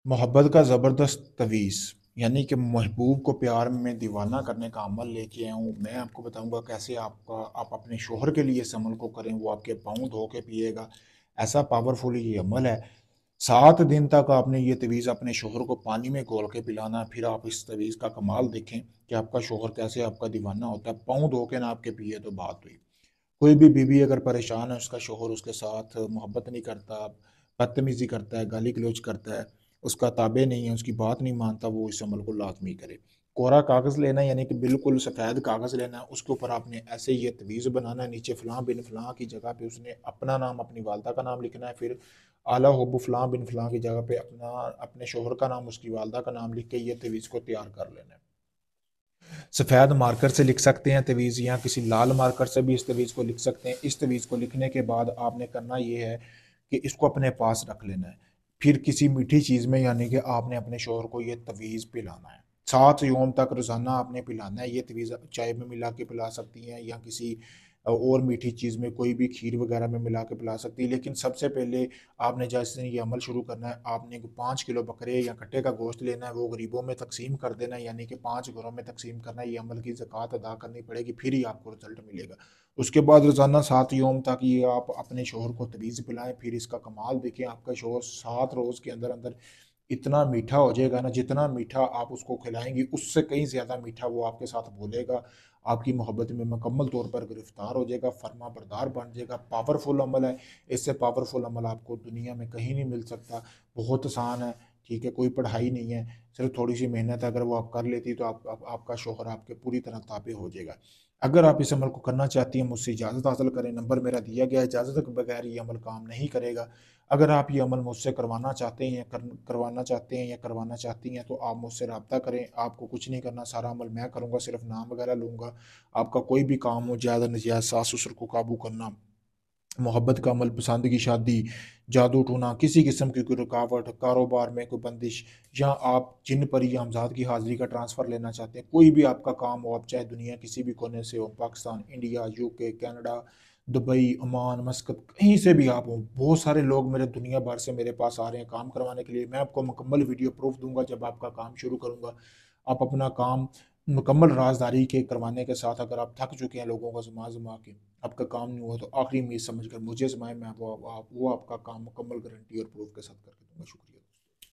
मोहब्बत का ज़बरदस्त तवीज़, यानी कि महबूब को प्यार में दीवाना करने का अमल लेके आया हूँ। मैं आपको बताऊँगा कैसे आप अपने शौहर के लिए इस अमल को करें, वो आपके पाँव धो के पिएगा। ऐसा पावरफुल ये अमल है। 7 दिन तक आपने ये तवीज़ अपने शौहर को पानी में घोल के पिलाना है, फिर आप इस तवीज़ का कमाल देखें कि आपका शौहर कैसे आपका दीवाना होता है। पाँव धो के ना आपके पिए तो बात हुई। कोई भी बीवी अगर परेशान है, उसका शौहर उसके साथ मोहब्बत नहीं करता, बदतमीज़ी करता है, गाली-गलौज करता है, उसका ताबे नहीं है, उसकी बात नहीं मानता, वो इस अमल को लाज़मी करे। कोरा कागज़ लेना है, यानी कि बिल्कुल सफ़ेद कागज़ लेना है, उसके ऊपर आपने ऐसे ये तवीज़ बनाना है, नीचे फ़लाँ बिन फ़लाँ की जगह पे उसने अपना नाम, अपनी वालदा का नाम लिखना है, फिर आला हुब्ब फ़लाँ बिन फ़लाँ की जगह पे अपने शौहर का नाम, उसकी वालदा का नाम लिख के ये तवीज़ को तैयार कर लेना है। सफ़ेद मार्कर से लिख सकते हैं तवीज़, या किसी लाल मार्कर से भी इस तवीज़ को लिख सकते हैं। इस तवीज़ को लिखने के बाद आपने करना ये है कि इसको अपने पास रख लेना है। फिर किसी मीठी चीज़ में, यानी कि आपने अपने शौहर को ये तवीज़ पिलाना है। 7 योम तक रोज़ाना आपने पिलाना है। ये तवीज़ चाय में मिला के पिला सकती हैं, या किसी और मीठी चीज़ में, कोई भी खीर वगैरह में मिला के पिला सकती है। लेकिन सबसे पहले आपने जिस दिन ये अमल शुरू करना है, आपने 5 किलो बकरे या कट्टे का गोश्त लेना है, वो गरीबों में तकसीम कर देना है, यानी कि 5 घरों में तकसीम करना है। ये अमल की ज़कात अदा करनी पड़ेगी, फिर ही आपको रिज़ल्ट मिलेगा। उसके बाद रोज़ाना 7 यौम तक ये आप अपने शौहर को तवीज़ पिलाएँ, फिर इसका कमाल देखें। आपका शौहर 7 रोज़ के अंदर-अंदर इतना मीठा हो जाएगा ना, जितना मीठा आप उसको खिलाएँगी, उससे कहीं ज़्यादा मीठा वो आपके साथ बोलेगा। आपकी मोहब्बत में मुकम्मल तौर पर गिरफ़्तार हो जाएगा, फ़र्माबरदार बन जाएगा। पावरफुल अमल है, इससे पावरफुल अमल आपको दुनिया में कहीं नहीं मिल सकता। बहुत आसान है, ठीक है, कोई पढ़ाई नहीं है, सिर्फ़ थोड़ी-सी मेहनत है। अगर वो आप कर लेती तो आपका शौहर आपके पूरी तरह ताबे हो जाएगा। अगर आप इस अमल को करना चाहती हैं, मुझसे इजाज़त हासिल करें, नंबर मेरा दिया गया है। इजाज़त के बगैर ये अमल काम नहीं करेगा। अगर आप ये अमल मुझसे करवाना चाहते हैं या करवाना चाहती हैं, तो आप मुझसे राब्ता करें। आपको कुछ नहीं करना, सारा अमल मैं करूँगा, सिर्फ़ नाम वगैरह लूँगा। आपका कोई भी काम हो, जायज़-नाजायज़ सास-ससुर को काबू करना, मोहब्बत का अमल, पसंद की शादी, जादू टूना, किसी किस्म की कोई रुकावट, कारोबार में कोई बंदिश, या आप जिन परी या हमज़ाद की हाज़िरी का ट्रांसफ़र लेना चाहते हैं, कोई भी आपका काम हो, आप चाहे दुनिया किसी भी कोने से हो, Pakistan, India, UK, Canada, Dubai, Oman, मस्कत, कहीं से भी आप हों, बहुत सारे लोग मेरे दुनिया भर से मेरे पास आ रहे हैं काम करवाने के लिए। मैं आपको मुकम्मल वीडियो प्रूफ़ दूँगा जब आपका काम शुरू करूँगा। आप अपना काम मुकम्मल राज़दारी के करवाने के साथ, अगर आप थक चुके हैं लोगों को आज़मा-आज़मा के, आपका काम नहीं हुआ, तो आखिरी उम्मीद समझकर मुझे आज़माएँ, मैं वो आपका काम मुकम्मल गारंटी और प्रूफ़ के साथ करके दूँगा। शुक्रिया।